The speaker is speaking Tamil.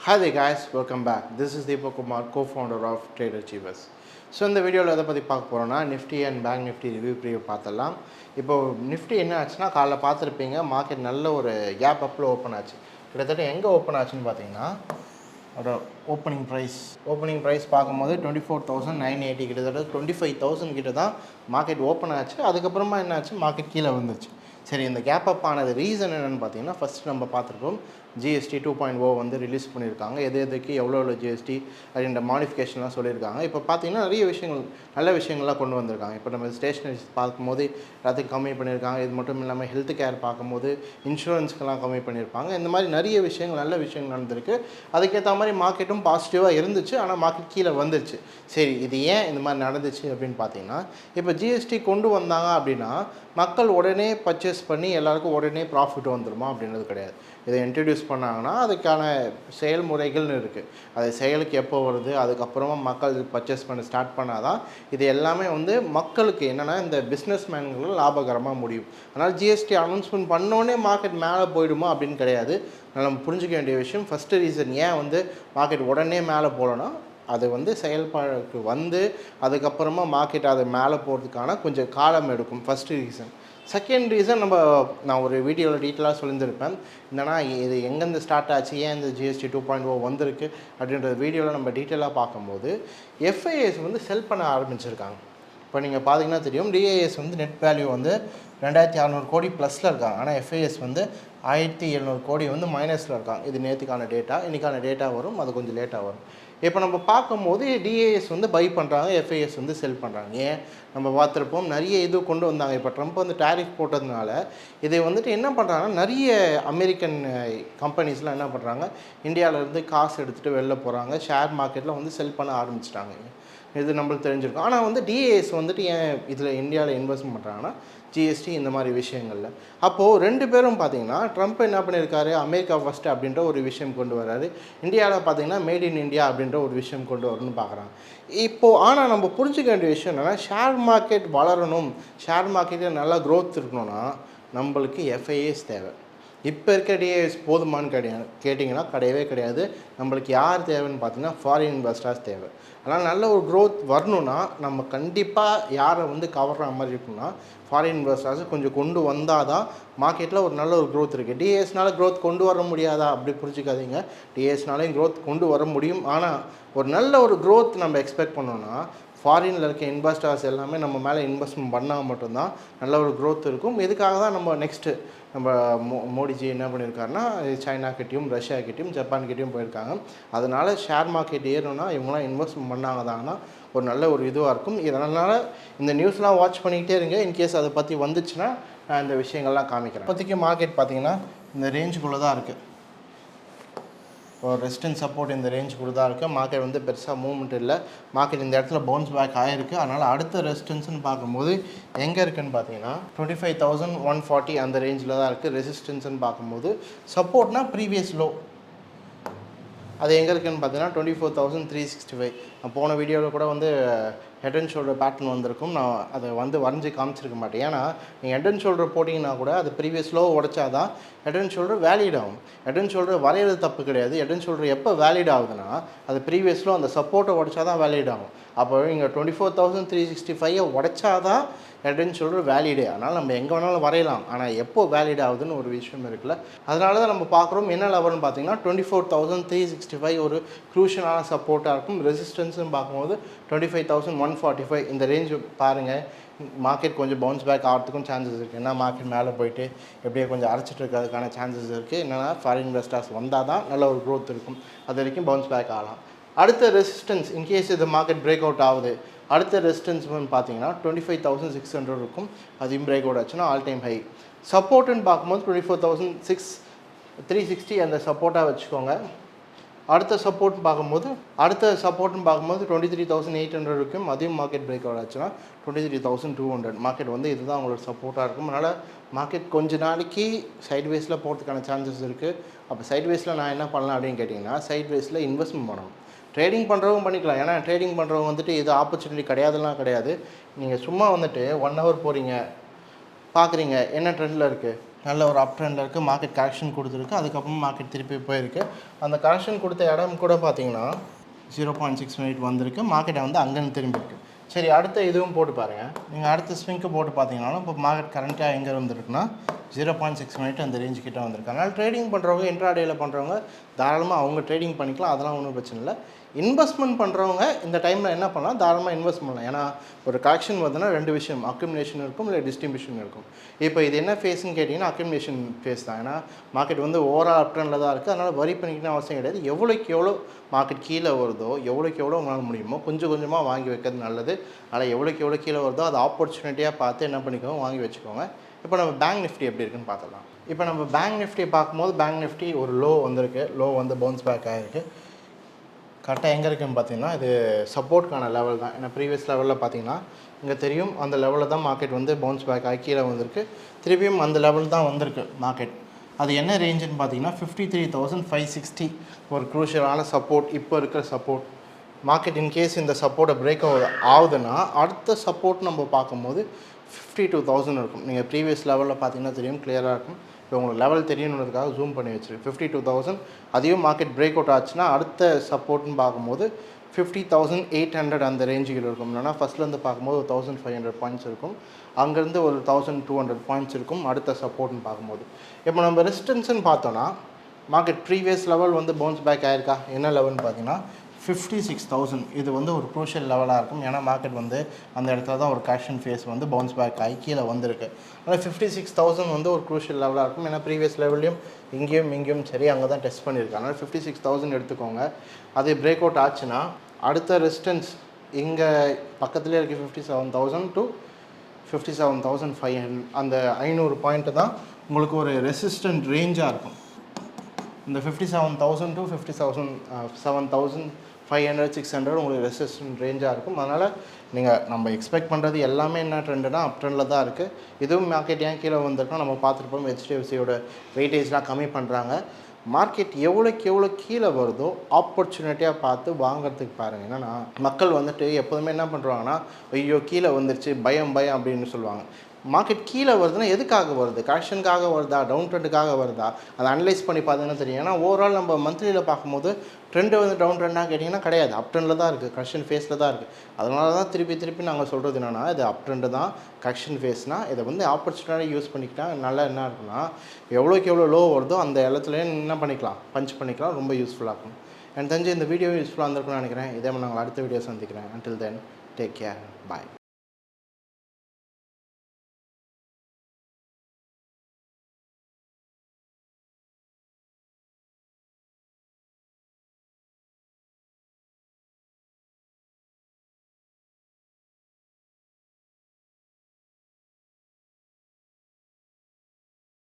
Hi there guys, welcome back. This is Deepak Kumar, co-founder of Trader Achievers. So இந்த வீடியோவில் எதை பற்றி பார்க்க போகிறோன்னா Nifty and bank Nifty review பார்த்துடலாம். இப்போது நிஃப்டி என்ன ஆச்சுன்னா காலைல பார்த்துருப்பீங்க, மார்க்கெட் நல்ல ஒரு கேப் அப்பில் ஓப்பன் ஆச்சு. கிட்டத்தட்ட எங்கே ஓப்பன் ஆச்சுன்னு பார்த்தீங்கன்னா ஒரு ஓப்பனிங் ப்ரைஸ் பார்க்கும்போது 24,980 கிட்டத்தட்ட 25,000 கிட்ட தான் மார்க்கெட் ஓப்பன் ஆச்சு. அதுக்கப்புறமா என்ன ஆச்சு, மார்க்கெட் கீழே வந்துச்சு. சரி, இந்த கேப் அப் ஆனது ரீசன் என்னென்னு பார்த்தீங்கன்னா, ஃபஸ்ட் நம்ம பார்த்துருக்கோம் ஜிஎஸ்டி 2.0 வந்து ரிலீஸ் பண்ணியிருக்காங்க. எதுக்கு எவ்வளோ ஜிஎஸ்டி அப்படின்ற மாடிஃபிகேஷன்லாம் சொல்லியிருக்காங்க. இப்போ பார்த்தீங்கன்னா நிறைய விஷயங்கள் நல்ல விஷயங்கள்லாம் கொண்டு வந்திருக்காங்க. இப்போ நம்ம ஸ்டேஷனரிஸ் பார்க்கும்போது எல்லாத்தையும் கம்மி பண்ணியிருக்காங்க. இது மட்டும் இல்லாமல் ஹெல்த் கேர் பார்க்கும்போது இன்சூரன்ஸ்க்கெல்லாம் கம்மி பண்ணியிருப்பாங்க. இந்த மாதிரி நிறைய விஷயங்கள் நல்ல விஷயங்கள் நடந்திருக்கு. அதுக்கேற்ற மாதிரி மார்க்கெட்டும் பாசிட்டிவாக இருந்துச்சு. ஆனால் மார்க்கெட் கீழே வந்துருச்சு. சரி, இது ஏன் இந்த மாதிரி நடந்துச்சு அப்படின்னு பார்த்தீங்கன்னா, இப்போ ஜிஎஸ்டி கொண்டு வந்தாங்க அப்படின்னா மக்கள் உடனே பர்ச்சேஸ் பண்ணி எல்லாருக்கும் உடனே ப்ராஃபிட் வந்துடுமா அப்படின்றது கிடையாது. இதை இன்ட்ரடியூஸ் பண்ணாங்கன்னா அதுக்கான செயல்முறைகள்னு இருக்குது. அது செயலுக்கு எப்போ வருது, அதுக்கப்புறமா மக்கள் பர்ச்சேஸ் பண்ண ஸ்டார்ட் பண்ணால் தான் இது எல்லாமே வந்து மக்களுக்கு என்னென்னா இந்த பிஸ்னஸ் மேன்களும் லாபகரமாக முடியும். அதனால் ஜிஎஸ்டி அனௌன்ஸ்மெண்ட் பண்ணோடனே மார்க்கெட் மேலே போயிடுமா அப்படின்னு கிடையாது. நம்ம புரிஞ்சிக்க வேண்டிய விஷயம், ஃபஸ்ட்டு ரீசன் ஏன் வந்து மார்க்கெட் உடனே மேலே போகலன்னா அது வந்து செயல்பாடுக்கு வந்து அதுக்கப்புறமா மார்க்கெட் அது மேலே போகிறதுக்கான கொஞ்சம் காலம் எடுக்கும். First reason. செகண்ட் ரீசன் நான் ஒரு வீடியோவில் டீட்டெயிலாக சொல்லியிருந்திருப்பேன். என்னன்னா இது எங்கேருந்து ஸ்டார்ட் ஆச்சு, ஏன் இந்த ஜிஎஸ்டி 2.0 வந்திருக்கு அப்படின்ற வீடியோவில் நம்ம டீட்டெயிலாக பார்க்கும்போது எஃப்ஐஎஸ் வந்து செல் பண்ண ஆரம்பிச்சிருக்காங்க. இப்போ நீங்கள் பார்த்தீங்கன்னா தெரியும், டிஐஎஸ் வந்து நெட் வேல்யூ வந்து 2,600 கோடி ப்ளஸில் இருக்காங்க. ஆனால் எஃப்ஐஎஸ் வந்து 1,700 கோடி வந்து மைனஸில் இருக்காங்க. இது நேற்றுக்கான டேட்டா, இன்றைக்கான டேட்டா வரும், அது கொஞ்சம் லேட்டாக வரும். இப்போ நம்ம பார்க்கும்போது டிஏஎஸ் வந்து பை பண்ணுறாங்க, எஃப்ஐஎஸ் வந்து செல் பண்ணுறாங்க. ஏன் நம்ம பார்த்துருப்போம், நிறைய இது கொண்டு வந்தாங்க. இப்போ ட்ரம்ப் வந்து டேரிஃப் போட்டதுனால இதை வந்துட்டு என்ன பண்ணுறாங்கன்னா நிறைய அமெரிக்கன் கம்பெனிஸ்லாம் என்ன பண்ணுறாங்க, இந்தியாவிலேருந்து காசு எடுத்துகிட்டு வெளில போகிறாங்க, ஷேர் மார்க்கெட்டில் வந்து செல் பண்ண ஆரம்பிச்சிட்டாங்க. இது நம்மளுக்கு தெரிஞ்சிருக்கும். ஆனால் வந்து டிஏஎஸ் வந்துட்டு ஏன் இதில் இந்தியாவில் இன்வெஸ்ட் பண்ணுறாங்கன்னா ஜிஎஸ்டி இந்த மாதிரி விஷயங்களில். அப்போது ரெண்டு பேரும் பார்த்தீங்கன்னா ட்ரம்ப் என்ன பண்ணியிருக்காரு, அமெரிக்கா ஃபஸ்ட்டு அப்படின்ற ஒரு விஷயம் கொண்டு வராரு. இந்தியாவில் பார்த்தீங்கன்னா மேட் இன் இந்தியா அப்படின்ற ஒரு விஷயம் கொண்டு வரணும்னு பார்க்குறாங்க. இப்போது ஆனால் நம்ம புரிஞ்சுக்க வேண்டிய விஷயம் என்னென்னா, ஷேர் மார்க்கெட் வளரணும், ஷேர் மார்க்கெட்டில் நல்லா க்ரோத் இருக்கணும்னா நம்மளுக்கு எஃப்ஐஎஸ் தேவை. இப்போ இருக்க டிஏஎஸ் போதுமானு கேட்டிங்கன்னா கிடையவே கிடையாது. நம்மளுக்கு யார் தேவைன்னு பார்த்தீங்கன்னா ஃபாரின் இன்வெஸ்டர்ஸ் தேவை. அதனால் நல்ல ஒரு க்ரோத் வரணுன்னா நம்ம கண்டிப்பாக யாரை வந்து கவர்ற மாதிரி இருக்குன்னா ஃபாரின் இன்வெஸ்டர்ஸ் கொஞ்சம் கொண்டு வந்தால் தான் மார்க்கெட்டில் ஒரு நல்ல ஒரு க்ரோத் இருக்குது. டிஏஎஸ்னால் க்ரோத் கொண்டு வர முடியாதா அப்படி புரிஞ்சிக்காதீங்க. டிஏஎஸ்னாலையும் க்ரோத் கொண்டு வர முடியும். ஆனால் ஒரு நல்ல ஒரு க்ரோத் நம்ம எக்ஸ்பெக்ட் பண்ணோன்னா ஃபாரினில் இருக்க இன்வெஸ்டர்ஸ் எல்லாமே நம்ம மேலே இன்வெஸ்ட்மெண்ட் பண்ணால் மட்டும்தான் நல்ல ஒரு க்ரோத் இருக்கும். இதுக்காக தான் நம்ம மோடிஜி என்ன பண்ணியிருக்காருன்னா சைனாக்கிட்டையும் ரஷ்யாக்கிட்டையும் ஜப்பான்கிட்டையும் போயிருக்காங்க. அதனால் ஷேர் மார்க்கெட் ஏறணும்னா இவங்களாம் இன்வெஸ்ட்மெண்ட் பண்ணாங்கன்னா ஒரு நல்ல ஒரு இதுவாக இருக்கும். இதனால் இந்த நியூஸ்லாம் வாட்ச் பண்ணிக்கிட்டே இருங்க. இன்கேஸ் அதை பற்றி வந்துச்சுன்னா நான் இந்த விஷயங்கள்லாம் காமிக்கிறேன். இப்போதைக்கு மார்க்கெட் பார்த்திங்கன்னா இந்த ரேஞ்சுக்குள்ளே தான் இருக்குது. ஒரு ரெசிஸ்டன்ஸ் சப்போர்ட் இந்த ரேஞ்சுக்குள்ளே தான் இருக்குது. மார்க்கெட் வந்து பெருசாக மூவ்மெண்ட் இல்லை. மார்க்கெட் இந்த இடத்துல பவுன்ஸ் பேக் ஆகிருக்கு. அதனால் அடுத்த ரெசிஸ்டன்ஸ்னு பார்க்கும்போது எங்கே இருக்குதுன்னு பார்த்தீங்கன்னா 25,140 அந்த ரேஞ்சில் தான் இருக்குது. ரெசிஸ்டன்ஸ்னு பார்க்கும்போது சப்போர்ட்னா ப்ரீவியஸ் லோ அது எங்கே இருக்குதுன்னு பார்த்தீங்கன்னா 24,365. நான் போன வீடியோவில் கூட வந்து ஹெட் அண்ட் ஷோல்டர் பேட்டர்ன் வந்திருக்கும். நான் அதை வரைஞ்சி காமிச்சிருக்க மாட்டேன். ஏன்னா நீங்கள் ஹெட் அண்ட் ஷோல்டர் போட்டிங்கன்னா கூட அது ப்ரீவியஸ் லோ உடைச்சா தான் ஹெட் அண்ட் ஷோல்டர் வேலிட் ஆகும். ஹெட் அண்ட் ஷோல்டர் வரைகிறது தப்பு கிடையாது. ஹெட் அண்ட் ஷோல்டர் எப்போ வேலிட் ஆகுதுன்னா அது ப்ரீவியஸ் லோ அந்த சப்போர்ட்டை உடைச்சா தான் வேலிட் ஆகும். அப்போ இங்கே 24,365 உடைச்சா தான் ஹெட் அண்ட் ஷோல்டர் வேலிடே. அதனால் நம்ம எங்கே வேணாலும் வரையலாம். ஆனால் எப்போ வேலிட் ஆகுதுன்னு ஒரு விஷயம் இருக்குல்ல, அதனால தான் நம்ம பார்க்குறோம். என்ன லெவல்னு பார்த்தீங்கன்னா 24,365 ஒரு க்ரூஷியலான சப்போர்ட்டாக இருக்கும். ரெசிஸ்டன்ஸ்னு பார்க்கும்போது 25,145 இந்த ரேஞ்சு பாருங்கள். மார்க்கெட் கொஞ்சம் பவுன்ஸ் பேக் ஆகிறதுக்கும் சான்சஸ் இருக்குது. ஏன்னா மார்க்கெட் மேலே போயிட்டு எப்படியே கொஞ்சம் அரைச்சிட்டு இருக்கிறதுக்கான சான்சஸ் இருக்குது. என்னென்னா ஃபாரின் இன்வெஸ்டர்ஸ் வந்தால் தான் நல்ல ஒரு க்ரோத் இருக்கும். அது வரைக்கும் பவுன்ஸ் பேக் ஆகலாம். அடுத்த ரெசிஸ்டன்ஸ் இன்கேஸ் இது மார்க்கெட் பிரேக் அவுட் ஆகுது, அடுத்த ரெசிஸ்டன்ஸ் பார்த்தீங்கன்னா 25,600 இருக்கும். அதையும் பிரேக் அவுட் ஆச்சுன்னா ஆல் டைம் ஹை. சப்போர்ட்டுன்னு பார்க்கும்போது 24,360 அந்த சப்போர்ட்டாக வச்சுக்கோங்க. அடுத்த சப்போர்ட்னு பார்க்கும்போது 23,800 இருக்கும். அதையும் மார்க்கெட் பிரேக் அவுட் ஆச்சுன்னா 23,200. மார்க்கெட் வந்து இதுதான் அவங்களோட சப்போர்ட்டாக இருக்கும். அதனால் மார்க்கெட் கொஞ்ச நாளைக்கு சைட்வேஸில் போகிறதுக்கான சான்சஸ் இருக்குது. அப்போ சைட்வேஸில் நான் என்ன பண்ணலாம் அப்படின்னு கேட்டிங்கன்னா, சைட்வேஸில் இன்வெஸ்ட்மெண்ட் பண்ணணும். ட்ரேடிங் பண்ணுறவங்க பண்ணிக்கலாம். ஏன்னா ட்ரேடிங் பண்ணுறவங்க வந்துட்டு இது ஆப்பர்ச்சுனிட்டி கிடையாது. நீங்கள் சும்மா வந்துட்டு 1 ஹவர் போகிறீங்க, பார்க்குறீங்க என்ன ட்ரெண்டில் இருக்குது, நல்ல ஒரு அப் ட்ரெண்டில் இருக்குது. மார்க்கெட் கரெக்ஷன் கொடுத்துருக்கு. அதுக்கப்புறம் மார்க்கெட் திருப்பி போயிருக்கு. அந்த கரெக்ஷன் கொடுத்த இடம் கூட பார்த்தீங்கன்னா 0.6 வந்திருக்கு. மார்க்கெட்டை வந்து அங்கேருந்து திரும்பிருக்கு. சரி, அடுத்த இதுவும் போட்டு பாருங்கள். நீங்கள் அடுத்த ஸ்விங்க்கு போட்டு பார்த்தீங்கன்னாலும் இப்போ மார்க்கெட் கரண்ட்டாக எங்கே வந்துருக்குன்னா 0.6 அந்த ரேஞ்சு கிட்ட வந்திருக்கு. அதனால் ட்ரேடிங் பண்ணுறவங்க, இன்ட்ராடேயில் பண்ணுறவங்க தாராளமாக அவங்க ட்ரேடிங் பண்ணிக்கலாம். அதெல்லாம் ஒன்றும் பிரச்சனை இல்லை. இன்வெஸ்ட்மெண்ட் பண்ணுறவங்க இந்த டைமில் என்ன பண்ணலாம், தாராளமாக இன்வெஸ்ட் பண்ணலாம். ஏன்னா ஒரு கரெக்ஷன் வருதுன்னா 2 விஷயம், அக்யூமுலேஷன் இருக்கும், இல்லை டிஸ்ட்ரிபியூஷன் இருக்கும். இப்போ இது என்ன ஃபேஸ்ன்னு கேட்டிங்கன்னா அக்யூமுலேஷன் ஃபேஸ் தான். ஏன்னா மார்க்கெட் வந்து ஓவரால் அப் ட்ரெண்டில் தான் இருக்குது. அதனால் வரி பண்ணிக்கணும் அவசியம் கிடையாது. எவ்வளோக்கு எவ்வளோ மார்க்கெட் கீழே வருதோ, எவ்வளோக்கு எவ்வளோ உங்களால் முடியுமோ கொஞ்சம் கொஞ்சமாக வாங்கி வைக்கிறது நல்லது. அதனால் எவ்வளோக்கு எவ்வளோ கீழே வருதோ அது ஆப்பர்ச்சுனிட்டியாக பார்த்து என்ன பண்ணிக்கோங்க, வாங்கி வச்சுக்கோங்க. இப்போ நம்ம பேங்க் நிஃப்டி எப்படி இருக்குன்னு பார்த்துக்கலாம். இப்போ நம்ம பேங்க் நிஃப்டி பார்க்கும்போது பேங்க் நிஃப்டி ஒரு லோ வந்திருக்கு. லோ வந்து பவுன்ஸ் பேக் ஆகிருக்கு. கரெக்டாக எங்கே இருக்குன்னு பார்த்தீங்கன்னா இது சப்போர்ட்கான லெவல் தான். ஏன்னா ப்ரீவியஸ் லெவலில் பார்த்தீங்கன்னா இங்கே தெரியும் அந்த லெவலில் தான் மார்க்கெட் வந்து பவுன்ஸ் பேக் ஆகி கீழே வந்திருக்கு. திருப்பியும் அந்த லெவல் தான் வந்திருக்கு மார்க்கெட். அது என்ன ரேஞ்சுன்னு பார்த்தீங்கன்னா 53,560 ஒரு க்ரூஷியலான சப்போர்ட். இப்போ இருக்கிற சப்போர்ட் மார்க்கெட் இன்கேஸ் இந்த சப்போர்ட்டை பிரேக் ஆகுதுன்னா அடுத்த சப்போர்ட் நம்ம பார்க்கும்போது 52,000 இருக்கும். நீங்கள் ப்ரீவியஸ் லெவலில் பார்த்தீங்கன்னா தெரியும், கிளியராக இருக்கும். இப்போ உங்களுக்கு லெவல் தெரியணுன்றதுக்காக ஜூம் பண்ணி வச்சுருக்கு. 52,000 அதையும் மார்க்கெட் பிரேக் அவுட் ஆச்சுன்னா அடுத்த சப்போர்ட்னு பார்க்கும்போது 50,800 அந்த ரேஞ்சுகள் இருக்கும். இல்லைனா ஃபஸ்ட்லேருந்து பார்க்கும்போது 1,500 பாயிண்ட்ஸ் இருக்கும். அங்கேருந்து ஒரு 1,200 பாயிண்ட்ஸ் இருக்கும் அடுத்த சப்போர்ட்னு பார்க்கும்போது. இப்போ நம்ம ரெசிஸ்டன்ஸ்ன்னு பார்த்தோன்னா மார்க்கெட் ப்ரீவியஸ் லெவல் வந்து பவுன்ஸ் பேக் ஆகிருக்கா. என்ன லெவல்னு பார்த்தீங்கன்னா 56,000. இது வந்து ஒரு க்ரூஷியல் லெவலாக இருக்கும். ஏன்னா மார்க்கெட் வந்து அந்த இடத்துல தான் ஒரு கரெக்ஷன் ஃபேஸ் வந்து பவுன்ஸ் பேக் ஆகி கீழே வந்திருக்கு. ஆனால் 56,000 வந்து ஒரு க்ரூஷியல் லெவலாக இருக்கும். ஏன்னா ப்ரீவியஸ் லெவல்லையும் இங்கேயும் சரி அங்கே தான் டெஸ்ட் பண்ணியிருக்காங்க. அதனால் 56,000 எடுத்துக்கோங்க. அது பிரேக் அவுட் ஆச்சுன்னா அடுத்த ரெசிஸ்டன்ஸ் இங்கே பக்கத்துலேயே இருக்குது 57,000 to 57,500. அந்த 500 பாயிண்ட்டு தான் உங்களுக்கு ஒரு ரெசிஸ்டன்ட் ரேஞ்சாக இருக்கும். இந்த 57,000 to 7,500 600 உங்களுக்கு ரெசிஸ்டன்ட் ரேஞ்சாக இருக்கும். அதனால் நம்ம எக்ஸ்பெக்ட் பண்ணுறது எல்லாமே என்ன ட்ரெண்டுனா அப் ட்ரெண்டில் தான் இருக்குது. இதுவும் மார்க்கெட் ஏன் கீழே வந்திருக்கோம் நம்ம பார்த்துருப்போம். HDFCயோட வெயிட்டேஜ்லாம் கம்மி பண்ணுறாங்க. மார்க்கெட் எவ்வளோக்கு எவ்வளோ கீழே வருதோ ஆப்பர்ச்சுனிட்டியாக பார்த்து வாங்குறதுக்கு பாருங்கள். என்னென்னா மக்கள் வந்துட்டு எப்போதுமே என்ன பண்ணுறாங்கன்னா ஐயோ கீழே வந்துருச்சு பயம் அப்படின்னு சொல்லுவாங்க. மார்க்கெட் கீழே வருதுன்னா எதுக்காக வருது, கரெக்ஷனுக்காக வருதா, டவுன் ட்ரெண்டுக்காக வருதா, அதை அனலைஸ் பண்ணி பார்த்தீங்கன்னா தெரியும். ஏன்னா ஓவரால் நம்ம மந்த்லியில் பார்க்கும்போது ட்ரெண்டு வந்து டவுன் ட்ரெண்டாக கேட்டிங்கன்னா கிடையாது, அப் ட்ரெண்டில் தான் இருக்குது, கரெக்ஷன் ஃபேஸில் தான் இருக்குது. அதனால தான் திருப்பி நாங்கள் சொல்கிறது என்னென்னா இது அப் ட்ரெண்டு தான், கரெக்ஷன் ஃபேஸ்னால் இதை வந்து ஆப்பர்ச்சுனிட்டியாக யூஸ் பண்ணிக்கிட்டா நல்லா என்ன இருக்குன்னா எவ்வளோக்கு எவ்வளோ லோ வருதோ அந்த இடத்துலையே என்ன பண்ணிக்கலாம், பஞ்ச் பண்ணிக்கலாம். ரொம்ப யூஸ்ஃபுல்லாக இருக்கும். எனக்கு தெரிஞ்சு இந்த வீடியோ யூஸ்ஃபுல்லாக இருந்திருக்குன்னு நினைக்கிறேன். இதே மாதிரி நாங்கள் அடுத்த வீடியோ சந்திக்கிறேன். அன்டில் தென் டேக் கேர், பாய்.